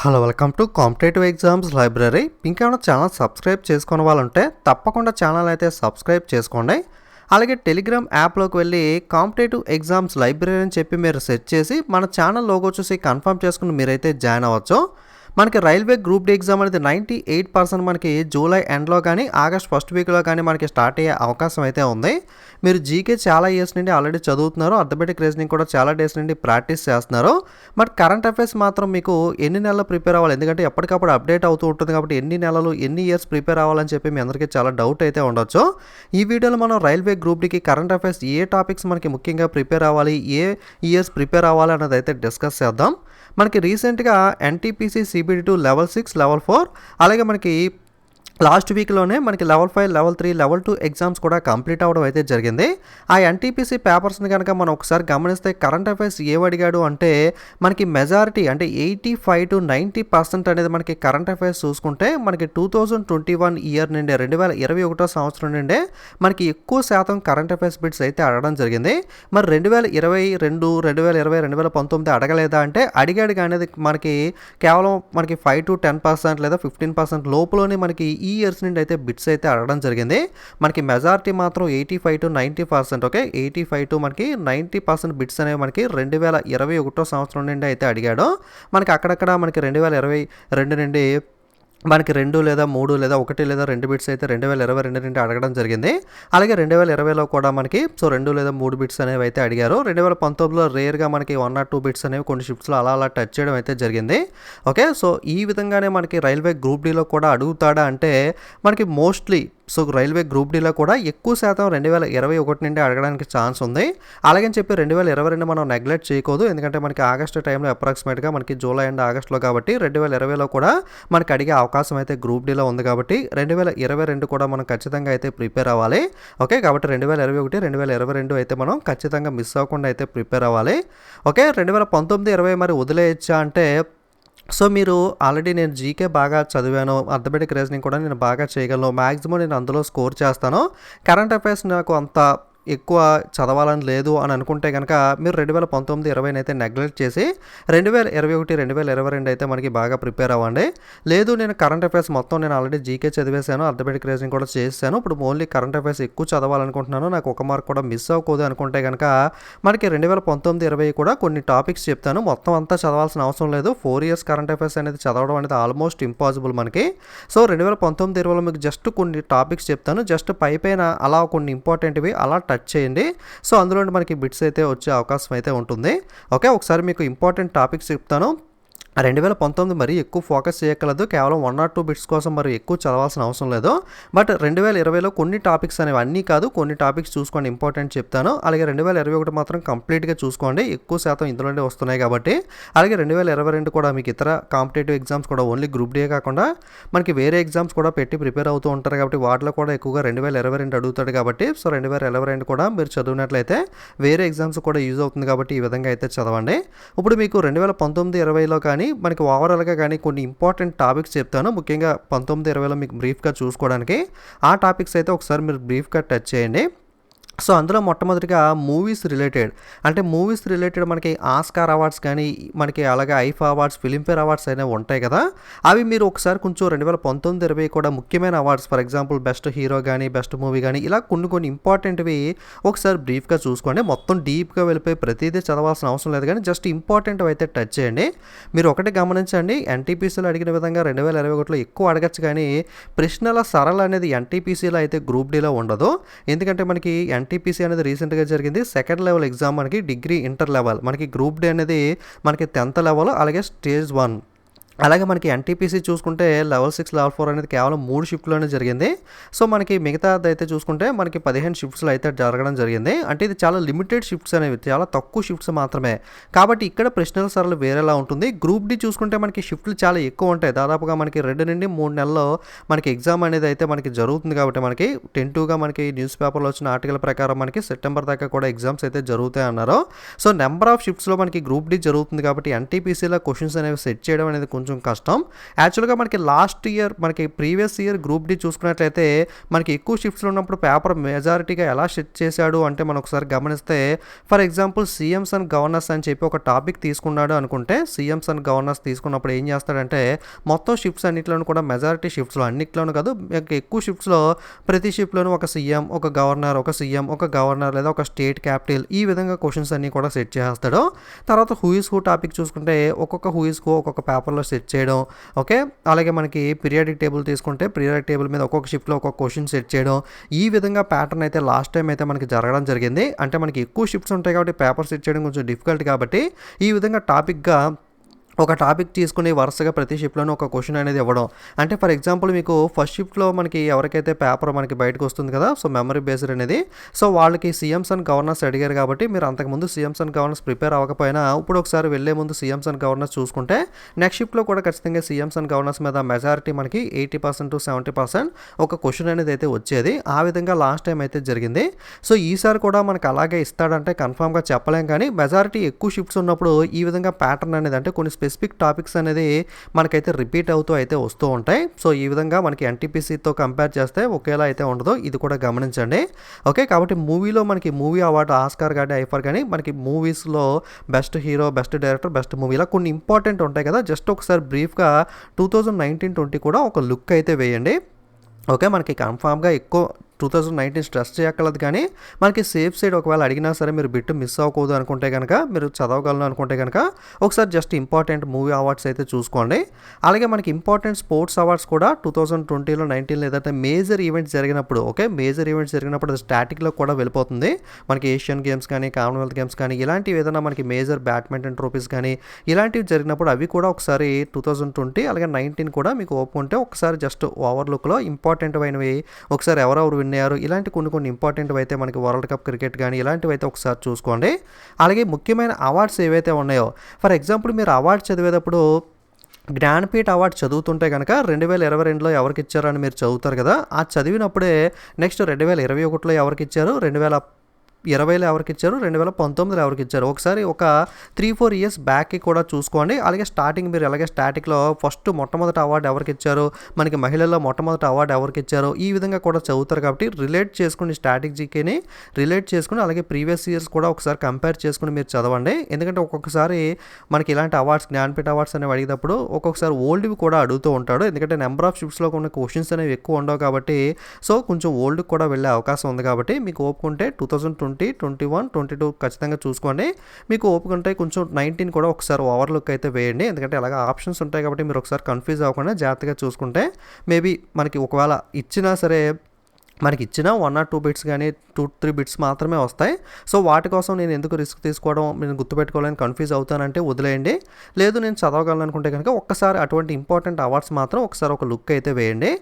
Hello welcome to competitive exams library. ఇంకేమైనా channel subscribe చేసుకునే వాళ్ళు ఉంటే తప్పకుండా ఛానల్ అయితే సబ్స్క్రైబ్ చేసుకోండి. అలాగే టెలిగ్రామ్ యాప్లోకి వెళ్ళి కాంపిటేటివ్ ఎగ్జామ్స్ లైబ్రరీ అని చెప్పి మీరు సెర్చ్ చేసి మన ఛానల్ లోగో చూసి కన్ఫర్మ్ చేసుకుని మీరైతే జాయిన్ అవ్వచ్చు. మనకి రైల్వే గ్రూప్ డి ఎగ్జామ్ అనేది 98% మనకి జూలై ఎండ్లో కానీ ఆగస్ట్ ఫస్ట్ వీక్లో కానీ మనకి స్టార్ట్ అయ్యే అవకాశం అయితే ఉంది. మీరు జీకే చాలా ఇయర్స్ నుండి ఆల్రెడీ చదువుతున్నారు, అర్థమెటిక్ రీజనింగ్ కూడా చాలా డేస్ నుండి ప్రాక్టీస్ చేస్తున్నారు. బట్ కరెంట్ అఫైర్స్ మాత్రం మీకు ఎన్ని నెలలు ప్రిపేర్ అవ్వాలి, ఎందుకంటే ఎప్పటికప్పుడు అప్డేట్ అవుతూ ఉంటుంది కాబట్టి ఎన్ని నెలలు ఎన్ని ఇయర్స్ ప్రిపేర్ అవ్వాలని చెప్పి మీ అందరికీ చాలా డౌట్ అయితే ఉండొచ్చు. ఈ వీడియోలో మనం రైల్వే గ్రూప్ డికి కరెంట్ అఫైర్స్ ఏ టాపిక్స్ మనకి ముఖ్యంగా ప్రిపేర్ అవ్వాలి, ఏ ఇయర్స్ ప్రిపేర్ అవ్వాలి అన్నది అయితే డిస్కస్ చేద్దాం. మనకి రీసెంట్గా ఎన్టీపీసీ CBD2 లెవెల్ 6 లెవెల్ 4 అలాగే మనకి లాస్ట్ వీక్లోనే మనకి లెవెల్ 5 లెవెల్ 3 లెవెల్ 2 ఎగ్జామ్స్ కూడా కంప్లీట్ అవ్వడం అయితే జరిగింది. ఆ ఎన్టీపీసీ పేపర్స్ని కనుక మనం ఒకసారి గమనిస్తే కరెంట్ అఫైర్స్ ఏమడిగాడు అంటే మనకి మెజారిటీ అంటే 85 to 90% అనేది మనకి కరెంట్ అఫైర్స్ చూసుకుంటే మనకి 2021 ఇయర్ నుండి 2021 సంవత్సరం నుండే మనకి ఎక్కువ శాతం కరెంట్ అఫైర్స్ బిట్స్ అయితే అడగడం జరిగింది. మరి 2022 2020 2019 అడగలేదా అంటే అడిగాడు, కానీ మనకి కేవలం మనకి 5 to 10% లేదా 15% లోపులోనే మనకి ఈ ఇయర్స్ నుండి అయితే బిట్స్ అయితే అడగడం జరిగింది. మనకి మెజారిటీ మాత్రం 85 to 90%, ఓకే, 85 to మనకి 90% బిట్స్ అనేవి మనకి 2021 సంవత్సరం నుండి అయితే అడిగాడు. మనకి అక్కడక్కడ మనకి 2022 నుండి మనకి 2 లేదా 3 లేదా 1 లేదా 2 బిట్స్ అయితే 2022 నుండి అడగడం జరిగింది. అలాగే 2020లో కూడా మనకి 2 లేదా 3 బిట్స్ అనేవి అయితే అడిగారు. 2019లో రేర్గా మనకి 1 or 2 బిట్స్ అనేవి కొన్ని షిఫ్ట్స్లో అలా టచ్ చేయడం అయితే జరిగింది. ఓకే, సో ఈ విధంగానే మనకి రైల్వే గ్రూప్ డీలో కూడా అడుగుతాడా అంటే మనకి మోస్ట్లీ రైల్వే గ్రూప్ డీలో కూడా ఎక్కువ శాతం 2021 నుండి అడగడానికి ఛాన్స్ ఉంది. అలాగని చెప్పి 2022 మనం నెగ్లెక్ట్ చేయకూడదు, ఎందుకంటే మనకి ఆగస్టు టైంలో అప్రాక్సిమేట్గా మనకి జూలై అండ్ ఆగస్టులో కాబట్టి 2020లో కూడా మనకి అడిగే అవకాశం అయితే గ్రూప్ డీలో ఉంది కాబట్టి 2022 కూడా మనం ఖచ్చితంగా అయితే ప్రిపేర్ అవ్వాలి. ఓకే, కాబట్టి 2021 2022 అయితే మనం ఖచ్చితంగా మిస్ అవ్వకుండా అయితే ప్రిపేర్ అవ్వాలి. ఓకే, 2019 20 మరి వదిలేయచ్చా అంటే సో మీరు ఆల్రెడీ నేను జీకే బాగా చదివాను, అర్థమెటిక్ రీజనింగ్ కూడా నేను బాగా చేయగలను, మ్యాక్సిమం నేను అందులో స్కోర్ చేస్తాను, కరెంట్ అఫైర్స్ నాకు అంత ఎక్కువ చదవాలని లేదు అని అనుకుంటే కనుక మీరు 2019 20 అయితే నెగ్లెక్ట్ చేసి 2021 2022 అయితే మనకి బాగా ప్రిపేర్ అవ్వండి. లేదు నేను కరెంట్ అఫైర్స్ మొత్తం నేను ఆల్రెడీ జీకే చదివేశాను, అర్థమెటిక్ రీజనింగ్ కూడా చేశాను, ఇప్పుడు ఓన్లీ కరెంట్ అఫైర్స్ ఎక్కువ చదవాలనుకుంటున్నాను, నాకు ఒక మార్క్ కూడా మిస్ అవ్వకూడదు అనుకుంటే కనుక మనకి 2019 20 కూడా కొన్ని టాపిక్స్ చెప్తాను. మొత్తం అంతా చదవాల్సిన అవసరం లేదు. 4 years కరెంట్ అఫైర్స్ అనేది చదవడం అనేది ఆల్మోస్ట్ ఇంపాసిబుల్ మనకి. సో 2019 20లో మీకు జస్ట్ కొన్ని టాపిక్స్ చెప్తాను, జస్ట్ పైన అలా కొన్ని ఇంపార్టెంట్వి అలా టచ్ చేయండి. సో అందులో మనకి బిట్స్ అయితే వచ్చే అవకాశం అయితే ఉంటుంది. ఓకే, ఒకసారి మీకు ఇంపార్టెంట్ టాపిక్స్ చెప్తాను. 2019 మరీ ఎక్కువ ఫోకస్ చేయక్కర్లేదు, కేవలం 1 or 2 బిట్స్ కోసం మరి ఎక్కువ చదవాల్సిన అవసరం లేదు. బట్ 2020లో కొన్ని టాపిక్స్ అనేవి అన్నీ కాదు, కొన్ని టాపిక్స్ చూసుకోండి, ఇంపార్టెంట్ చెప్తాను. అలాగే 2021 మాత్రం కంప్లీట్గా చూసుకోండి, ఎక్కువ శాతం ఇందులోనే వస్తున్నాయి కాబట్టి. అలాగే 2022 కూడా మీకు ఇతర కాంపిటేటివ్ ఎగ్జామ్స్ కూడా ఓన్లీ గ్రూప్ డే కాకుండా మనకి వేరే ఎగ్జామ్స్ కూడా పెట్టి ప్రిపేర్ అవుతూ ఉంటారు కాబట్టి వాటిలో కూడా ఎక్కువగా 2022 అడుగుతాడు కాబట్టి సో 2022 కూడా మీరు చదివినట్లయితే వేరే ఎగ్జామ్స్ కూడా యూజ్ అవుతుంది కాబట్టి ఈ విధంగా అయితే చదవండి. ఇప్పుడు మీకు 2019 20లో కానీ మనకి ఓవరాల్గా కానీ కొన్ని ఇంపార్టెంట్ టాపిక్స్ చెప్తాను, ముఖ్యంగా 19 20లో మీకు బ్రీఫ్గా చూసుకోవడానికి. ఆ టాపిక్స్ అయితే ఒకసారి మీరు బ్రీఫ్గా టచ్ చేయండి. సో అందులో మొట్టమొదటిగా మూవీస్ రిలేటెడ్ మనకి ఆస్కార్ అవార్డ్స్ కానీ మనకి అలాగే ఐఫా అవార్డ్స్, ఫిలింఫేర్ అవార్డ్స్ అనేవి ఉంటాయి కదా, అవి మీరు ఒకసారి కొంచెం 2019 20 కూడా ముఖ్యమైన awards, for example best hero కానీ బెస్ట్ మూవీ కానీ ఇలా కొన్ని ఇంపార్టెంట్వి ఒకసారి బ్రీఫ్గా చూసుకోండి. మొత్తం డీప్గా వెళ్ళిపోయి ప్రతిదీ చదవాల్సిన అవసరం లేదు, కానీ జస్ట్ ఇంపార్టెంట్ అయితే టచ్ చేయండి. మీరు ఒకటి గమనించండి, ఎన్టీపీసీలో అడిగిన విధంగా 2021లో ఎక్కువ అడగచ్చు, కానీ ప్రశ్నల సరళ అనేది ఎన్టీపీసీలో అయితే గ్రూప్ డీలో ఉండదు. ఎందుకంటే మనకి ఎన్టీపీసీ అనేది రీసెంట్గా జరిగింది, సెకండ్ లెవెల్ ఎగ్జామ్ మనకి డిగ్రీ ఇంటర్ లెవెల్, మనకి గ్రూప్ డి అనేది మనకి 10th లెవెల్ అలాగే స్టేజ్ 1. అలాగే మనకి ఎన్టీపీసీ చూసుకుంటే లెవెల్ 6 లెవెల్ 4 అనేది కేవలం 3 షిఫ్ట్లోనే జరిగింది. సో మనకి మిగతాది అయితే చూసుకుంటే మనకి 15 షిఫ్ట్స్లో అయితే జరగడం జరిగింది. అంటే ఇది చాలా లిమిటెడ్ షిఫ్ట్స్ అనేవి, చాలా తక్కువ షిఫ్ట్స్ మాత్రమే కాబట్టి ఇక్కడ ప్రశ్నల సరళి వేరేలా ఉంటుంది. గ్రూప్ డి చూసుకుంటే మనకి షిఫ్ట్లు చాలా ఎక్కువ ఉంటాయి, దాదాపుగా మనకి 2 నుండి 3 నెలల్లో మనకి ఎగ్జామ్ అనేది అయితే మనకి జరుగుతుంది కాబట్టి మనకి టెంటివ్గా మనకి న్యూస్ పేపర్లో వచ్చిన ఆర్టికల్ ప్రకారం మనకి సెప్టెంబర్ దాకా కూడా ఎగ్జామ్స్ అయితే జరుగుతాయి అన్నారు. సో నెంబర్ ఆఫ్ షిఫ్ట్స్లో మనకి గ్రూప్ డి జరుగుతుంది కాబట్టి ఎన్టీపీసీలో క్వశ్చన్స్ అనేవి సెట్ చేయడం అనేది కొంచెం కొంచెం కష్టం. యాక్చువల్గా మనకి లాస్ట్ ఇయర్ మనకి ప్రీవియస్ ఇయర్ గ్రూప్ డి చూసుకున్నట్లయితే మనకి ఎక్కువ షిఫ్ట్స్లో ఉన్నప్పుడు పేపర్ మెజారిటీగా ఎలా షిఫ్ట్ చేశాడు అంటే మనం ఒకసారి గమనిస్తే for example CMs and governors అని చెప్పి ఒక టాపిక్ తీసుకున్నాడు అనుకుంటే సీఎంస్ అండ్ గవర్నర్స్ తీసుకున్నప్పుడు ఏం చేస్తాడంటే మొత్తం షిఫ్ట్స్ అన్నింటిలోనూ కూడా మెజారిటీ షిఫ్ట్స్లో అన్నింటిలోనూ కాదు ఎక్కువ షిఫ్ట్స్లో ప్రతి షిఫ్ట్లోనూ ఒక సీఎం ఒక గవర్నర్ ఒక సీఎం ఒక గవర్నర్ లేదా ఒక స్టేట్ క్యాపిటల్ ఈ విధంగా క్వశ్చన్స్ అన్నీ కూడా సెట్ చేస్తాడు. తర్వాత హూ ఇస్ హూ టాపిక్ చూసుకుంటే ఒక్కొక్క హూ ఇస్ హూ ఒక్కొక్క పేపర్లో సెట్ చేయడం. ఓకే, అలాగే మనకి పీరియాడిక్ టేబుల్ తీసుకుంటే పీరియాడిక్ టేబుల్ మీద ఒక్కొక్క షిఫ్ట్లో ఒక్కొక్క క్వశ్చన్ సెట్ చేయడం. ఈ విధంగా ప్యాటర్న్ అయితే లాస్ట్ టైం అయితే మనకి జరగడం జరిగింది. అంటే మనకి ఎక్కువ షిఫ్ట్స్ ఉంటాయి కాబట్టి పేపర్ సెట్ చేయడం కొంచెం డిఫికల్ట్ కాబట్టి ఈ విధంగా టాపిక్గా ఒక టాపిక్ తీసుకుని వరుసగా ప్రతి షిఫ్ట్లోనూ ఒక క్వశ్చన్ అనేది ఇవ్వడం. అంటే ఫర్ ఎగ్జాంపుల్ మీకు ఫస్ట్ షిఫ్ట్లో మనకి ఎవరికైతే పేపర్ మనకి బయటకు వస్తుంది కదా, సో మెమరీ బేస్డ్ అనేది, సో వాళ్ళకి సీఎంస్ అండ్ గవర్నర్స్ అడిగారు కాబట్టి మీరు అంతకుముందు సీఎంస్ అండ్ గవర్నర్స్ ప్రిపేర్ అవ్వకపోయినా ఇప్పుడు ఒకసారి వెళ్ళే ముందు సీఎంస్ అండ్ గవర్నర్స్ చూసుకుంటే నెక్స్ట్ షిఫ్ట్లో కూడా ఖచ్చితంగా సీఎంస్ అండ్ గవర్నర్స్ మీద మెజారిటీ మనకి 80% to 70% ఒక క్వశ్చన్ అనేది అయితే వచ్చేది. ఆ విధంగా లాస్ట్ టైం అయితే జరిగింది. సో ఈసారి కూడా మనకి అలాగే ఇస్తాడంటే కన్ఫామ్గా చెప్పలేం, కానీ మెజారిటీ ఎక్కువ షిఫ్ట్స్ ఉన్నప్పుడు ఈ విధంగా ప్యాటర్న్ అనేది అంటే కొన్ని స్పెసిఫిక్ టాపిక్స్ అనేది మనకైతే రిపీట్ అవుతూ అయితే వస్తూ ఉంటాయి. సో ఈ విధంగా మనకి ఎన్టీపీసీతో కంపేర్ చేస్తే ఒకేలా అయితే ఉండదు, ఇది కూడా గమనించండి. ఓకే, కాబట్టి మూవీలో మనకి మూవీ అవార్డు ఆస్కార్ కానీ ఐఫర్ కానీ మనకి మూవీస్లో best hero best director best movie ఇలా కొన్ని ఇంపార్టెంట్ ఉంటాయి కదా, జస్ట్ ఒకసారి బ్రీఫ్గా 2019-20 కూడా ఒక లుక్ అయితే వేయండి. ఓకే, మనకి కన్ఫామ్గా ఎక్కువ 2019 స్ట్రెస్ చేయక్కర్లేదు, కానీ మనకి సేఫ్ సైడ్ ఒకవేళ అడిగినా సరే మీరు బిట్ మిస్ అవ్వకూడదు అనుకుంటే కనుక మీరు చదవగలను అనుకుంటే కనుక ఒకసారి జస్ట్ ఇంపార్టెంట్ మూవీ అవార్డ్స్ అయితే చూసుకోండి. అలాగే మనకి ఇంపార్టెంట్ స్పోర్ట్స్ అవార్డ్స్ కూడా 2020లో 19 లేదంటే మేజర్ ఈవెంట్స్ జరిగినప్పుడు, ఓకే మేజర్ ఈవెంట్స్ జరిగినప్పుడు అది స్టాటిక్లో కూడా వెళ్ళిపోతుంది. మనకి ఏషియన్ గేమ్స్ కానీ కామన్వెల్త్ గేమ్స్ కానీ ఇలాంటివి ఏదైనా మనకి మేజర్ బ్యాడ్మింటన్ ట్రోఫీస్ కానీ ఇలాంటివి జరిగినప్పుడు అవి కూడా ఒకసారి 2020 అలాగే 19 కూడా మీకు ఓపెన్ ఉంటే ఒకసారి జస్ట్ ఓవర్లుక్లో ఇంపార్టెంట్ అయినవి ఒకసారి ఎవరెవరు విన్నారు ఇలాంటి కొన్ని ఇంపార్టెంట్ అయితే మనకి వరల్డ్ కప్ క్రికెట్ కానీ ఇలాంటివి అయితే ఒకసారి చూసుకోండి. అలాగే ముఖ్యమైన అవార్డ్స్ ఏవైతే ఉన్నాయో ఫర్ ఎగ్జాంపుల్ మీరు అవార్డు చదివేటప్పుడు జ్ఞానపీఠ అవార్డు చదువుతుంటే కనుక 2022లో ఎవరికి ఇచ్చారని మీరు చదువుతారు కదా, ఆ చదివినప్పుడే నెక్స్ట్ 2021లో ఎవరికి ఇచ్చారు, 2020లో ఎవరికి ఇచ్చారు, 2019లో ఎవరికి ఇచ్చారు ఒకసారి ఒక 3-4 ఇయర్స్ బ్యాక్కి కూడా చూసుకోండి. అలాగే స్టార్టింగ్ మీరు అలాగే స్టాటిక్లో ఫస్ట్ మొట్టమొదటి అవార్డు ఎవరికి ఇచ్చారు, మనకి మహిళల్లో మొట్టమొదటి అవార్డు ఎవరికి ఇచ్చారు ఈ విధంగా కూడా చదువుతారు. కాబట్టి రిలేట్ చేసుకుని స్టాటిక్ జీకేని రిలేట్ చేసుకుని అలాగే ప్రీవియస్ ఇయర్స్ కూడా ఒకసారి కంపేర్ చేసుకుని మీరు చదవండి. ఎందుకంటే ఒక్కొక్కసారి మనకి ఇలాంటి అవార్డ్స్ జ్ఞానపీఠ అవార్డ్స్ అనేవి అడిగేటప్పుడు ఒక్కొక్కసారి ఓల్డ్వి కూడా అడుగుతూ ఉంటాడు, ఎందుకంటే నెంబర్ ఆఫ్ షిఫ్ట్స్లో ఉన్న క్వశ్చన్స్ అనేవి ఎక్కువ ఉండవు కాబట్టి సో కొంచెం ఓల్డ్కి కూడా వెళ్ళే అవకాశం ఉంది. కాబట్టి మీకు ఓపుకుంటే 2020, 21, 22 ఖచ్చితంగా చూసుకోండి. మీకు ఓపిక ఉంటే కొంచెం 19 కూడా ఒకసారి ఓవర్లుక్ అయితే వేయండి, ఎందుకంటే అలాగే ఆప్షన్స్ ఉంటాయి కాబట్టి మీరు ఒకసారి కన్ఫ్యూజ్ అవ్వకుండా జాగ్రత్తగా చూసుకుంటే మేబీ మనకి ఒకవేళ ఇచ్చినా సరే మనకి ఇచ్చిన 1 or 2 బిట్స్ కానీ 2-3 బిట్స్ మాత్రమే వస్తాయి. సో వాటి కోసం నేను ఎందుకు రిస్క్ తీసుకోవడం, నేను గుర్తుపెట్టుకోవాలని కన్ఫ్యూజ్ అవుతానంటే వదిలేయండి. లేదు నేను చదవగలను అనుకుంటే కనుక ఒక్కసారి అటువంటి ఇంపార్టెంట్ అవార్డ్స్ మాత్రం ఒకసారి ఒక లుక్ అయితే వేయండి.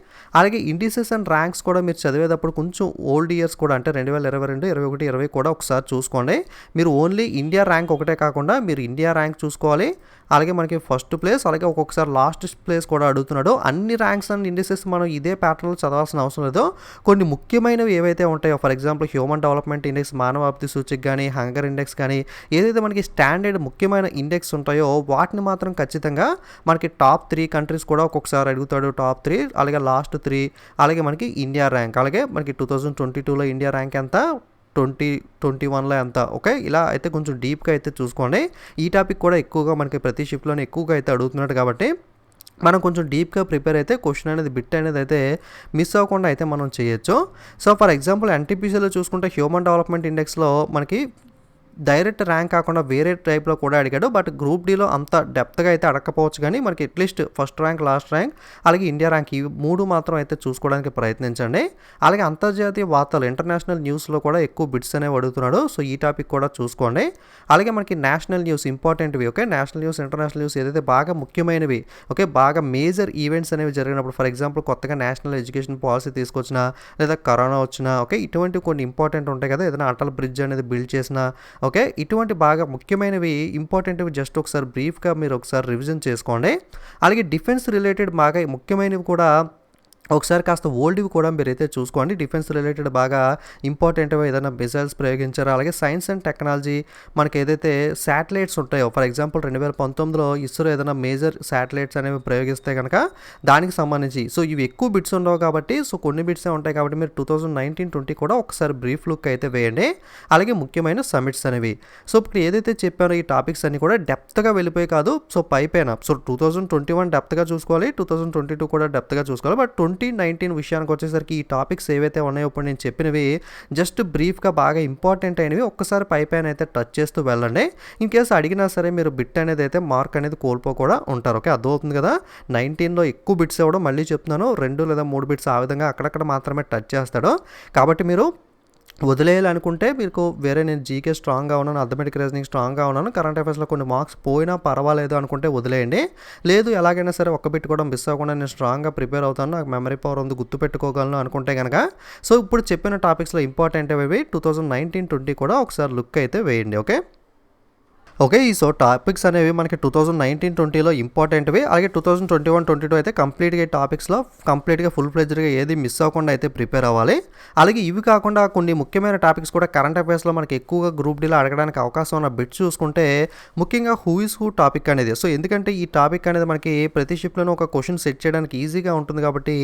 అలాగే ఇండిసెస్ అండ్ ర్యాంక్స్ కూడా మీరు చదివేటప్పుడు కొంచెం ఓల్డ్ ఇయర్స్ కూడా అంటే 2022, 21, 20 కూడా ఒకసారి చూసుకోండి. మీరు ఓన్లీ ఇండియా ర్యాంక్ ఒకటే కాకుండా మీరు ఇండియా ర్యాంక్ చూసుకోవాలి. అలాగే మనకి ఫస్ట్ ప్లేస్ అలాగే ఒక్కొక్కసారి లాస్ట్ ప్లేస్ కూడా అడుగుతున్నాడు. అన్ని ర్యాంక్స్ అండ్ ఇండిసెస్ మనం ఇదే ప్యాటర్న్లో చదవాల్సిన అవసరం లేదు. కొన్ని ముఖ్యమైనవి ఏవైతే ఉంటాయో for example human development index, మానవ అభివృద్ధి సూచిక కానీ హంగర్ ఇండెక్స్ కానీ ఏదైతే మనకి స్టాండర్డ్ ముఖ్యమైన ఇండెక్స్ ఉంటాయో వాటిని మాత్రం ఖచ్చితంగా మనకి టాప్ 3 కంట్రీస్ కూడా ఒక్కొక్కసారి అడుగుతాడు, టాప్ 3 అలాగే లాస్ట్ 3 అలాగే మనకి ఇండియా ర్యాంక్ అలాగే మనకి 2022లో ఇండియా ర్యాంక్ ఎంత, 2021లో ఎంత, ఓకే ఇలా అయితే కొంచెం డీప్గా అయితే చూసుకోండి. ఈ టాపిక్ కూడా ఎక్కువగా మనకి ప్రతి షిఫ్ట్లోనే ఎక్కువగా అయితే అడుగుతున్నాడు కాబట్టి మనం కొంచెం డీప్గా ప్రిపేర్ అయితే క్వశ్చన్ అనేది బిట్ అనేది అయితే మిస్ అవ్వకుండా అయితే మనం చేయొచ్చు. సో ఫర్ ఎగ్జాంపుల్ ఎన్టీపీసీలో చూసుకుంటే హ్యూమన్ డెవలప్మెంట్ ఇండెక్స్లో మనకి డైరెక్ట్ ర్యాంక్ కాకుండా వేరే టైప్లో కూడా అడిగాడు. బట్ గ్రూప్ డీలో అంత డెప్త్గా అయితే అడగకపోవచ్చు, కానీ మనకి at least first rank last rank అలాగే ఇండియా ర్యాంక్ ఈ 3 మాత్రం అయితే చూసుకోవడానికి ప్రయత్నించండి. అలాగే అంతర్జాతీయ వార్తలు ఇంటర్నేషనల్ న్యూస్లో కూడా ఎక్కువ బిట్స్ అనేవి అడుగుతున్నాడు, సో ఈ టాపిక్ కూడా చూసుకోండి. అలాగే మనకి నేషనల్ న్యూస్ ఇంపార్టెంట్వి, okay national news international news ఏదైతే బాగా ముఖ్యమైనవి, ఓకే బాగా మేజర్ ఈవెంట్స్ అనేవి జరిగినప్పుడు ఫర్ ఎగ్జాంపుల్ కొత్తగా నేషనల్ ఎడ్యుకేషన్ పాలసీ తీసుకొచ్చినా లేదా కరోనా వచ్చినా, ఓకే ఇటువంటి కొన్ని ఇంపార్టెంట్ ఉంటాయి కదా, ఏదైనా అటల్ బ్రిడ్జ్ అనేది బిల్డ్ చేసినా, ఓకే ఇటువంటి బాగా ముఖ్యమైనవి ఇంపార్టెంట్వి జస్ట్ ఒకసారి బ్రీఫ్గా మీరు ఒకసారి రివిజన్ చేసుకోండి. అలాగే డిఫెన్స్ రిలేటెడ్ బాగా ముఖ్యమైనవి కూడా ఒకసారి కాస్త ఓల్డ్‌వి కూడా మీరైతే చూసుకోండి. డిఫెన్స్ రిలేటెడ్ బాగా ఇంపార్టెంట్‌వి ఏదైనా మిసైల్స్ ప్రయోగించారా, అలాగే సైన్స్ అండ్ టెక్నాలజీ మనకేదైతే శాటిలైట్స్ ఉంటాయో, ఫర్ ఎగ్జాంపుల్ 2019లో ఇస్రో ఏదైనా మేజర్ శాటిలైట్స్ అనేవి ప్రయోగిస్తే గనక దానికి సంబంధించి సో ఇవి ఎక్కువ బిట్స్ ఉండవు కాబట్టి సో కొన్ని బిట్సే ఉంటాయి కాబట్టి మీరు 2019, 20 కూడా ఒకసారి బ్రీఫ్ లుక్ అయితే వేయండి. అలాగే ముఖ్యమైన సమిట్స్ అనేవి. సో ఇప్పుడు ఏదైతే చెప్పానో ఈ టాపిక్స్ అన్నీ కూడా డెప్త్‌గా వెళ్ళిపోయి కాదు. సో పైపైన సో 2021 డెప్త్‌గా చూసుకోవాలి. 2022 కూడా డెప్త్‌గా చూసుకోవాలి. బట్ 2019 విషయానికి వచ్చేసరికి ఈ టాపిక్స్ ఏవైతే ఉన్నాయో ఇప్పుడు నేను చెప్పినవి జస్ట్ బ్రీఫ్గా బాగా ఇంపార్టెంట్ అయినవి ఒక్కసారి పైపైన అయితే టచ్ చేస్తూ వెళ్ళండి. ఇన్ కేసు అడిగినా సరే మీరు బిట్ అనేది అయితే మార్క్ అనేది కోల్పోకుండా ఉంటారు. ఓకే, అర్థమవుతుంది కదా. 19లో ఎక్కువ బిట్స్ ఇవ్వడం, మళ్ళీ చెప్తున్నాను 2 లేదా 3 బిట్స్ ఆ విధంగా అక్కడక్కడ మాత్రమే టచ్ చేస్తాడు. కాబట్టి మీరు వదిలేయాలనుకుంటే మీకు వేరే నేను జీకే స్ట్రాంగ్గా ఉన్నాను, అథమెటిక్ రీజనింగ్ స్ట్రాంగ్గా ఉన్నాను, కరెంట్ అఫైర్స్లో కొన్ని మార్క్స్ పోయినా పర్వాలేదు అనుకుంటే వదిలేయండి. లేదు ఎలాగైనా సరే ఒక్క బిట్ కూడా మిస్ అవ్వకుండా నేను స్ట్రాంగ్గా ప్రిపేర్ అవుతాను, నాకు మెమరీ పవర్ ఉంది, గుర్తుపెట్టుకోగలను అనుకుంటే కనుక సో ఇప్పుడు చెప్పిన టాపిక్స్లో ఇంపార్టెంట్ అవి 2019, 20 కూడా ఒకసారి లుక్ అయితే వేయండి. ఓకే, ఈ సో టాపిక్స్ అనేవి మనకి 2019, 20లో ఇంపార్టెంట్వి. అలాగే 2021, 22 అయితే కంప్లీట్గా ఈ టాపిక్స్లో కంప్లీట్గా ఫుల్ ఫ్లెడ్జ్డ్గా ఏది మిస్ అవ్వకుండా అయితే ప్రిపేర్ అవ్వాలి. అలాగే ఇవి కాకుండా కొన్ని ముఖ్యమైన టాపిక్స్ కూడా కరెంట్ అఫైర్స్లో మనకి ఎక్కువగా గ్రూప్ డీలో అడగడానికి అవకాశం ఉన్న బిట్స్ చూసుకుంటే ముఖ్యంగా హూ ఇస్ హూ టాపిక్ అనేది. సో ఎందుకంటే ఈ టాపిక్ అనేది మనకి ప్రతి షిప్లోనూ ఒక క్వశ్చన్ సెట్ చేయడానికి ఈజీగా ఉంటుంది కాబట్టి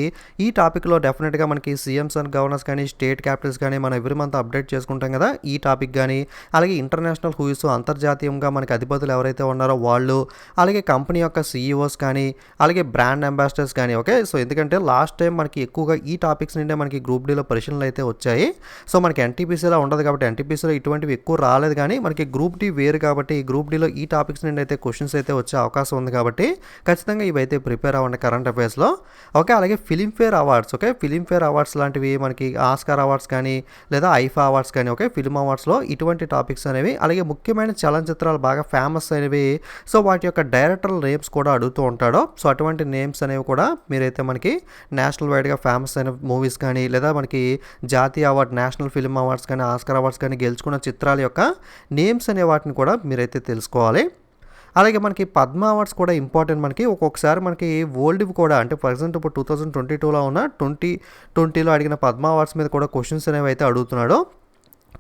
ఈ టాపిక్లో డెఫినెట్గా మనకి సీఎంస్ అండ్ గవర్నర్స్ కానీ స్టేట్ క్యాపిటల్స్ కానీ మనం ఎవ్రీ మంత్ అప్డేట్ చేసుకుంటాం కదా, ఈ టాపిక్ కానీ అలాగే ఇంటర్నేషనల్ హూ ఇస్ అంతర్జాతీయంగా మనకి అధిపతులు ఎవరైతే ఉన్నారో వాళ్ళు, అలాగే కంపెనీ యొక్క సీఈఓస్ కానీ అలాగే బ్రాండ్ అంబాసిడర్స్ కానీ. ఓకే, సో ఎందుకంటే లాస్ట్ టైం మనకి ఎక్కువగా ఈ టాపిక్స్ నుండే మనకి గ్రూప్ డీలో పరిశీలనలు అయితే వచ్చాయి. సో మనకి ఎన్టీపీసీలో ఉండదు కాబట్టి ఎన్టీపీసీలో ఇటువంటివి ఎక్కువ రాలేదు, కానీ మనకి గ్రూప్ డీ వేరు కాబట్టి గ్రూప్ డీలో ఈ టాపిక్స్ నుండి అయితే క్వశ్చన్స్ అయితే వచ్చే అవకాశం ఉంది కాబట్టి ఖచ్చితంగా ఇవైతే ప్రిపేర్ అవ్వండి కరెంట్ అఫైర్స్లో. ఓకే, అలాగే Filmfare awards. Okay, Filmfare awards లాంటివి మనకి ఆస్కార్ అవార్డ్స్ కానీ లేదా ఐఫా అవార్డ్స్ కానీ ఓకే ఫిల్మ్ అవార్డ్స్లో ఇటువంటి టాపిక్స్ అనేవి, అలాగే ముఖ్యమైన చలనచిత్రాలు బాగా ఫేమస్ అయినవి సో వాటి యొక్క డైరెక్టర్ నేమ్స్ కూడా అడుగుతూ ఉంటాడు. సో అటువంటి నేమ్స్ అనేవి కూడా మీరైతే మనకి నేషనల్ వైడ్గా ఫేమస్ అయిన మూవీస్ కానీ లేదా మనకి జాతీయ అవార్డ్ నేషనల్ ఫిల్మ్ అవార్డ్స్ కానీ ఆస్కార్ అవార్డ్స్ కానీ గెలుచుకున్న చిత్రాల యొక్క నేమ్స్ అనే వాటిని కూడా మీరైతే తెలుసుకోవాలి. అలాగే మనకి పద్మ అవార్డ్స్ కూడా ఇంపార్టెంట్. మనకి ఒక్కొక్కసారి మనకి ఓల్డ్వి కూడా అంటే ఫర్ ఎగ్జాంపుల్ ఇప్పుడు 2022లో ఉన్న 2020లో అడిగిన పద్మ అవార్డ్స్ మీద కూడా క్వశ్చన్స్ అనేవి అయితే అడుగుతున్నాడు.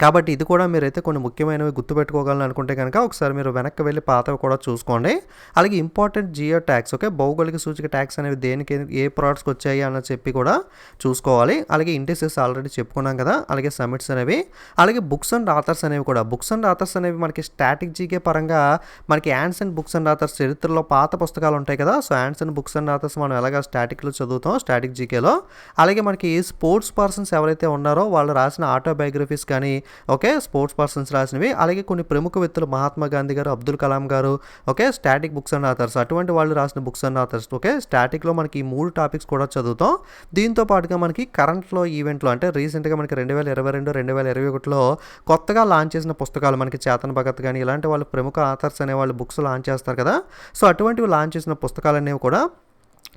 కాబట్టి ఇది కూడా మీరైతే కొన్ని ముఖ్యమైనవి గుర్తుపెట్టుకోగలను అనుకుంటే కనుక ఒకసారి మీరు వెనక్కి వెళ్ళి పాతవి కూడా చూసుకోండి. అలాగే ఇంపార్టెంట్ జియో ట్యాక్స్. ఓకే, భౌగోళిక సూచిక ట్యాక్స్ అనేవి దేనికి ఏ ప్రోడక్ట్స్కి వచ్చాయి అని చెప్పి కూడా చూసుకోవాలి. అలాగే ఇండిసెస్ ఆల్రెడీ చెప్పుకున్నాం కదా, అలాగే సమిట్స్ అనేవి, అలాగే బుక్స్ అండ్ ఆథర్స్ అనేవి కూడా. బుక్స్ అండ్ ఆథర్స్ అనేవి మనకి స్టాటిక్ జీకే పరంగా మనకి యాన్సన్ బుక్స్ అండ్ ఆథర్స్ చరిత్రలో పాత పుస్తకాలు ఉంటాయి కదా, so Jansen books and authors మనం ఎలాగా స్టాటిక్లో చదువుతాం స్టాటిక్ జీకేలో. అలాగే మనకి స్పోర్ట్స్ పర్సన్స్ ఎవరైతే ఉన్నారో వాళ్ళు రాసిన ఆటోబయోగ్రఫీస్ కానీ ఓకే స్పోర్ట్స్ పర్సన్స్ రాసినవి, అలాగే కొన్ని ప్రముఖ వ్యక్తులు మహాత్మా గాంధీ గారు, అబ్దుల్ కలాం గారు okay static books and authors అటువంటి వాళ్ళు రాసిన బుక్స్ అండ్ ఆథర్స్. ఓకే, స్టాటిక్లో మనకి ఈ 3 టాపిక్స్ కూడా చదువుతాం. దీంతో పాటుగా మనకి కరెంట్లో ఈవెంట్లో అంటే రీసెంట్గా మనకి 2022, 2021లో కొత్తగా లాంచ్ చేసిన పుస్తకాలు మనకి చేతన్ భగత్ కానీ ఇలాంటి వాళ్ళు ప్రముఖ ఆథర్స్ అనే వాళ్ళు బుక్స్ లాంచ్ చేస్తారు కదా, సో అటువంటివి లాంచ్ చేసిన పుస్తకాలు అనేవి కూడా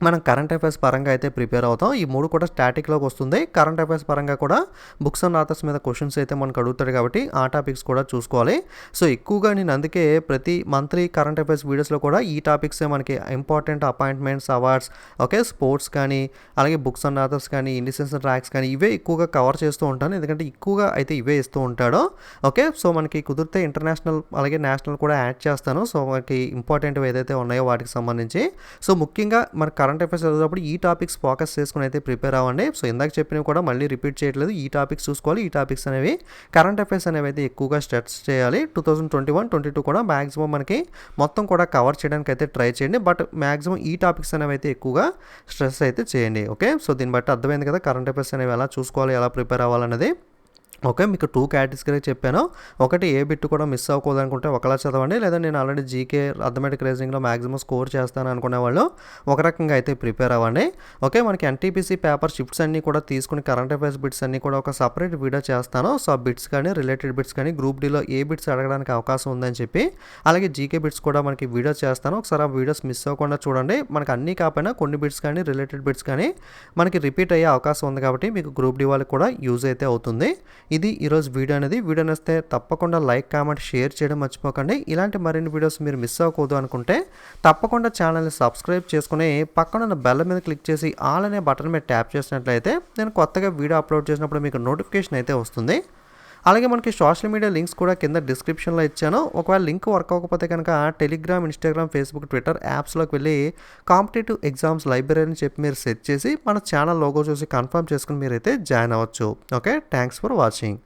మనం కరెంట్ అఫైర్స్ పరంగా అయితే ప్రిపేర్ అవుతాం. ఈ 3 కూడా స్టాటిక్లోకి వస్తుంది. కరెంట్ అఫైర్స్ పరంగా కూడా బుక్స్ అండ్ ఆథర్స్ మీద క్వశ్చన్స్ అయితే మనకు అడుగుతాడు కాబట్టి ఆ టాపిక్స్ కూడా చూసుకోవాలి. సో ఎక్కువగా నేను అందుకే ప్రతి మంత్లీ కరెంట్ అఫైర్స్ వీడియోస్లో కూడా ఈ టాపిక్సే మనకి important appointments awards okay sports కానీ అలాగే బుక్స్ అండ్ ఆథర్స్ కానీ ఇండిసెన్స్ ట్రాక్స్ కానీ ఇవే ఎక్కువగా కవర్ చేస్తూ ఉంటాను, ఎందుకంటే ఎక్కువగా అయితే ఇవే ఇస్తూ ఉంటాడు. ఓకే, సో మనకి కుదిరితే ఇంటర్నేషనల్ అలాగే నేషనల్ కూడా యాడ్ చేస్తాను. సో మనకి ఇంపార్టెంట్ ఏదైతే ఉన్నాయో వాటికి సంబంధించి. సో ముఖ్యంగా మన కరెంట్ అఫైర్స్ చదివేటప్పుడు ఈ టాపిక్స్ ఫోకస్ చేసుకుని అయితే ప్రిపేర్ అవ్వండి. సో ఇందాక చెప్పినవి కూడా మళ్ళీ రిపీట్ చేయట్లేదు, ఈ టాపిక్స్ చూసుకోవాలి. ఈ టాపిక్స్ అనేవి కరెంట్ అఫైర్స్ అనేవి అయితే ఎక్కువగా స్ట్రెస్ చేయాలి. 2021, 22 కూడా మ్యాక్సిమం మనకి మొత్తం కూడా కవర్ చేయడానికి అయితే ట్రై చేయండి. బట్ మ్యాక్సిమం ఈ టాపిక్స్ అనేవి అయితే ఎక్కువగా స్ట్రెస్ అయితే చేయండి. ఓకే, సో దీన్ని బట్టి అర్థమైంది కదా కరెంట్ అఫైర్స్ అనేవి ఎలా చూసుకోవాలి, ఎలా ప్రిపేర్ అవ్వాలన్నది. ఓకే, మీకు 2 కేటగిరీ చెప్పాను. ఒకటి ఏ బిట్ కూడా మిస్ అవ్వకూడదు అనుకుంటే ఒకలా చదవండి, లేదా నేను ఆల్రెడీ జీకే అథమెటిక్ రీజనింగ్లో మాక్సిమం స్కోర్ చేస్తాను అనుకునే వాళ్ళు ఒక రకంగా అయితే ప్రిపేర్ అవ్వండి. ఓకే, మనకి ఎన్టీపీసీ పేపర్ షిఫ్ట్స్ అన్నీ కూడా తీసుకుని కరెంట్ అఫైర్స్ బిట్స్ అన్నీ కూడా ఒక సపరేట్ వీడియో చేస్తాను. సో ఆ బిట్స్ కానీ రిలేటెడ్ బిట్స్ కానీ గ్రూప్ డీలో ఏ బిట్స్ అడగడానికి అవకాశం ఉందని చెప్పి, అలాగే జీకే బిట్స్ కూడా మనకి వీడియో చేస్తాను. ఒకసారి ఆ వీడియోస్ మిస్ అవ్వకుండా చూడండి. మనకి అన్నీ కాకపోయినా కొన్ని బిట్స్ కానీ రిలేటెడ్ బిట్స్ కానీ మనకి రిపీట్ అయ్యే అవకాశం ఉంది కాబట్టి మీకు గ్రూప్ డీ వాళ్ళకి కూడా యూజ్ అయితే అవుతుంది. ఇది ఈరోజు వీడియో నచ్చితే తప్పకుండా లైక్, కామెంట్, షేర్ చేయడం మర్చిపోకండి. ఇలాంటి మరిన్ని వీడియోస్ మీరు మిస్ అవ్వకూడదు అనుకుంటే తప్పకుండా ఛానల్ని సబ్స్క్రైబ్ చేసుకుని పక్కన బెల్ మీద క్లిక్ చేసి ఆల్ అనే బటన్ మీద ట్యాప్ చేసినట్లయితే నేను కొత్తగా వీడియో అప్లోడ్ చేసినప్పుడు మీకు నోటిఫికేషన్ అయితే వస్తుంది. అలాగే మనకి సోషల్ మీడియా లింక్స్ కూడా కింద డిస్క్రిప్షన్లో ఇచ్చాను. ఒకవేళ లింక్ వర్క్ అవ్వకపోతే కనుక టెలిగ్రామ్, ఇన్స్టాగ్రామ్, ఫేస్బుక్, ట్విట్టర్ యాప్స్లోకి వెళ్ళి కాంపిటేటివ్ ఎగ్జామ్స్ లైబ్రరీ అని చెప్పి మీరు సెర్చ్ చేసి మన ఛానల్ లోగో చూసి కన్ఫర్మ్ చేసుకుని మీరైతే జాయిన్ అవ్వచ్చు. Okay, thanks for watching.